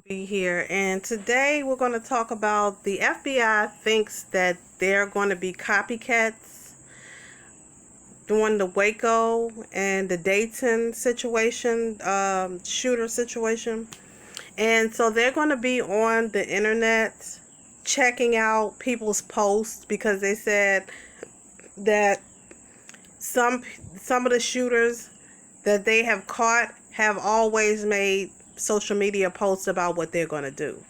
Be here, and today we're going to talk about the FBI thinks that they're going to be copycats during the Waco and the Dayton situation, shooter situation. And so they're going to be on the internet checking out people's posts because they said that some some of the shooters that they have caught have always made social media posts about what they're going to do.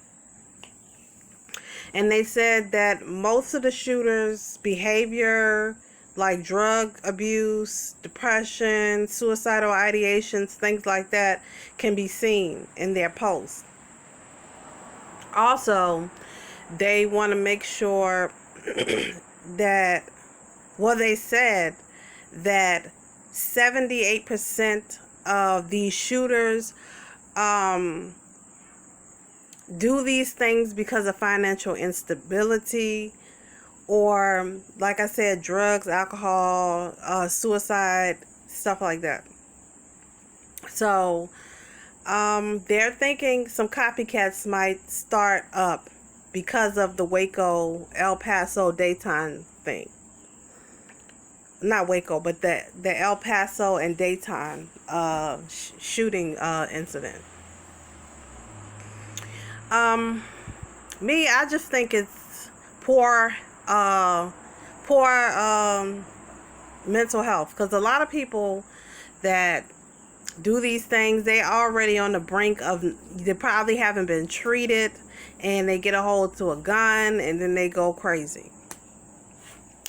And they said that most of the shooters' behavior, like drug abuse, depression, suicidal ideations, things like that, can be seen in their posts. Also, they want to make sure that, well, they said that 78% of these shooters do these things because of financial instability, or, like I said, drugs, alcohol, suicide, stuff like that. So they're thinking some copycats might start up because of the Waco, El Paso, Dayton thing. Not Waco, but the El Paso and Dayton shooting incident. Me, I just think it's poor mental health, because a lot of people that do these things, they already on the brink of, they probably haven't been treated, and they get a hold to a gun and then they go crazy.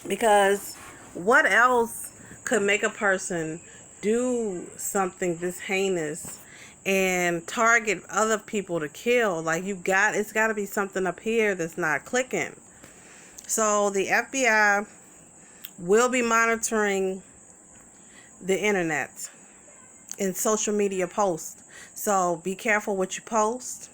Because what else could make a person do something this heinous and target other people to kill? Like, it's got to be something up here that's not clicking. So the FBI will be monitoring the internet and social media posts. So be careful what you post.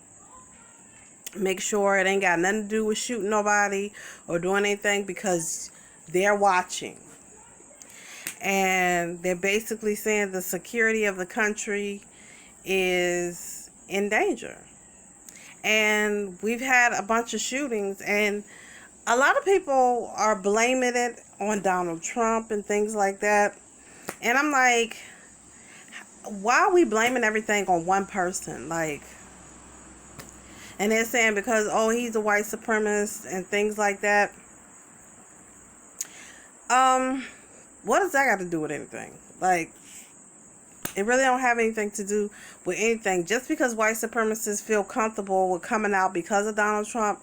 Make sure it ain't got nothing to do with shooting nobody or doing anything, because they're watching. And they're basically saying the security of the country is in danger. And we've had a bunch of shootings, and a lot of people are blaming it on Donald Trump and things like that. And I'm like, why are we blaming everything on one person? Like, and they're saying because, oh, he's a white supremacist and things like that. What does that got to do with anything? Like, it really don't have anything to do with anything. Just because white supremacists feel comfortable with coming out because of Donald Trump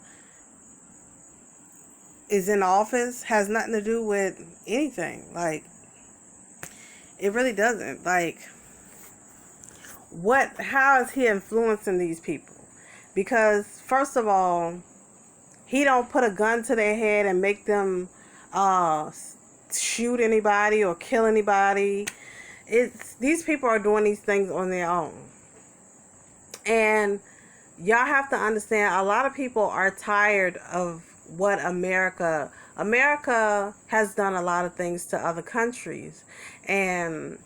is in office has nothing to do with anything. Like, it really doesn't. Like, how is he influencing these people? Because, first of all, he don't put a gun to their head and make them shoot anybody or kill anybody. These people are doing these things on their own. And y'all have to understand, a lot of people are tired of what America has done a lot of things to other countries. And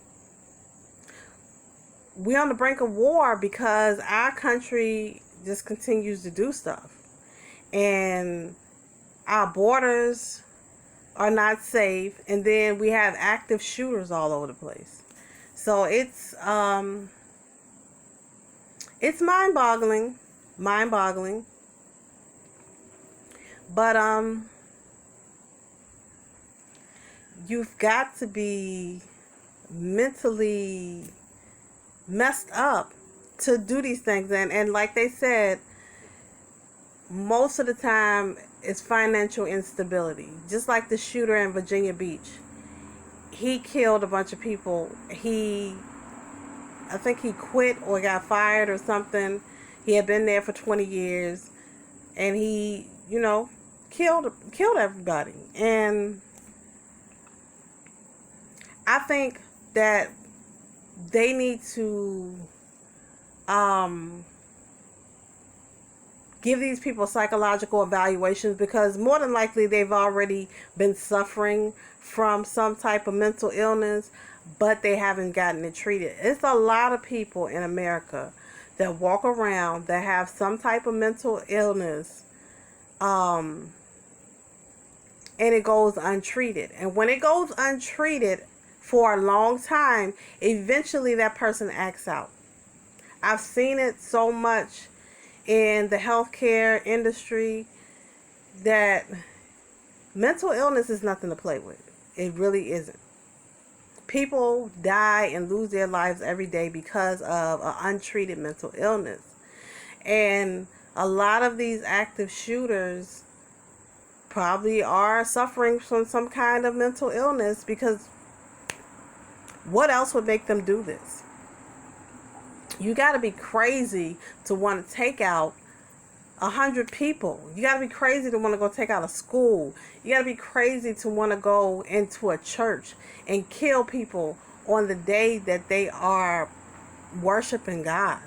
we're on the brink of war because our country just continues to do stuff. And our borders are not safe, and then we have active shooters all over the place. So it's mind-boggling. But you've got to be mentally messed up to do these things. And like they said, most of the time it's financial instability. Just like the shooter in Virginia Beach. He killed a bunch of people. I think he quit or got fired or something. He had been there for 20 years. And he, killed everybody. And I think that they need to give these people psychological evaluations, because more than likely they've already been suffering from some type of mental illness, but they haven't gotten it treated. It's a lot of people in America that walk around that have some type of mental illness, and it goes untreated. And when it goes untreated for a long time, eventually that person acts out. I've seen it so much in the healthcare industry that mental illness is nothing to play with. It really isn't. People die and lose their lives every day because of an untreated mental illness. And a lot of these active shooters probably are suffering from some kind of mental illness, because what else would make them do this? You got to be crazy to want to take out 100 people. You got to be crazy to want to go take out a school. You got to be crazy to want to go into a church and kill people on the day that they are worshiping God.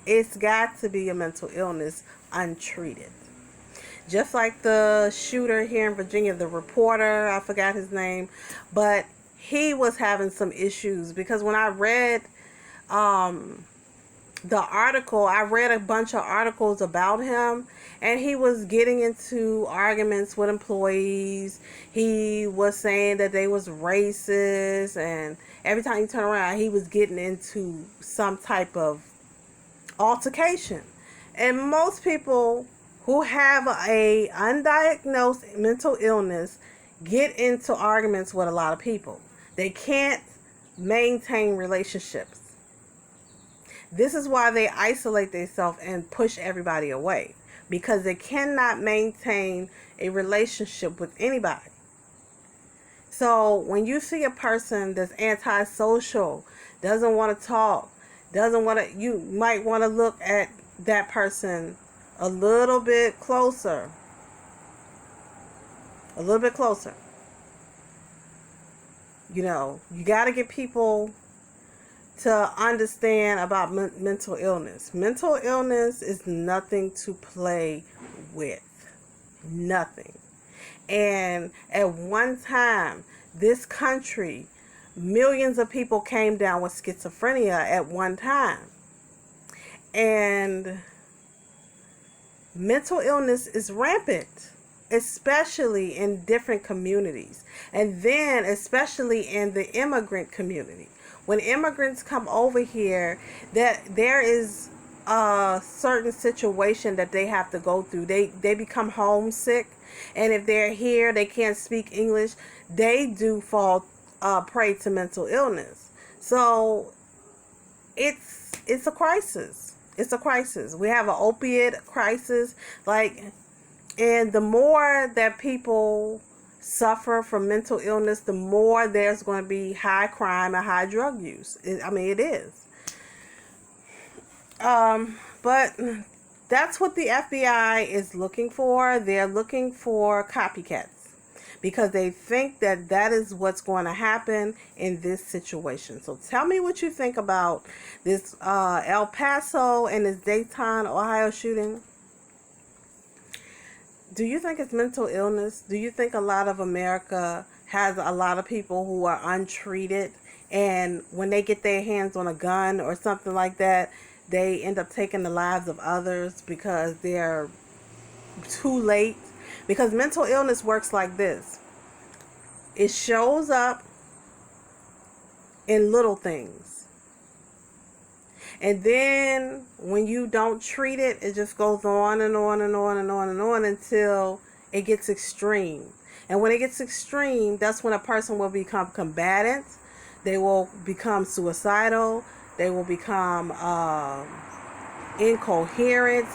It's got to be a mental illness untreated. Just like the shooter here in Virginia, the reporter, I forgot his name, but he was having some issues, because when I read the article, I read a bunch of articles about him, and he was getting into arguments with employees. He was saying that they was racist, and every time you turn around, he was getting into some type of altercation. And most people who have a undiagnosed mental illness get into arguments with a lot of people. They can't maintain relationships. This is why they isolate themselves and push everybody away, because they cannot maintain a relationship with anybody. So when you see a person that's antisocial, doesn't want to talk, you might want to look at that person a little bit closer. A little bit closer. You know, you got to get people to understand about mental illness. Mental illness is nothing to play with. Nothing. And at one time, this country, millions of people came down with schizophrenia at one time. And mental illness is rampant, especially in different communities. And then especially in the immigrant community. When immigrants come over here, that there is a certain situation that they have to go through. They become homesick, and if they're here, they can't speak English. They do fall prey to mental illness. So it's a crisis. It's a crisis. We have an opiate crisis, and the more that people suffer from mental illness, the more there's going to be high crime and high drug use. It is. But that's what the FBI is looking for. They're looking for copycats, because they think that that is what's going to happen in this situation. So tell me what you think about this El Paso and this Dayton, Ohio shooting. Do you think it's mental illness? Do you think a lot of America has a lot of people who are untreated, and when they get their hands on a gun or something like that, they end up taking the lives of others because they're too late? Because mental illness works like this. It shows up in little things. And then when you don't treat it, it just goes on and on and on and on and on until it gets extreme. And when it gets extreme, that's when a person will become combatant. They will become suicidal. They will become incoherent.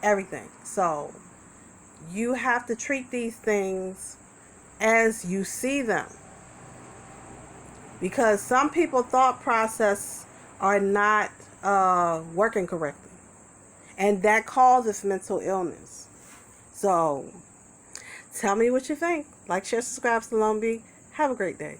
Everything. So you have to treat these things as you see them. Because some people's thought process are not working correctly. And that causes mental illness. So, tell me what you think. Like, share, subscribe, Salome. Have a great day.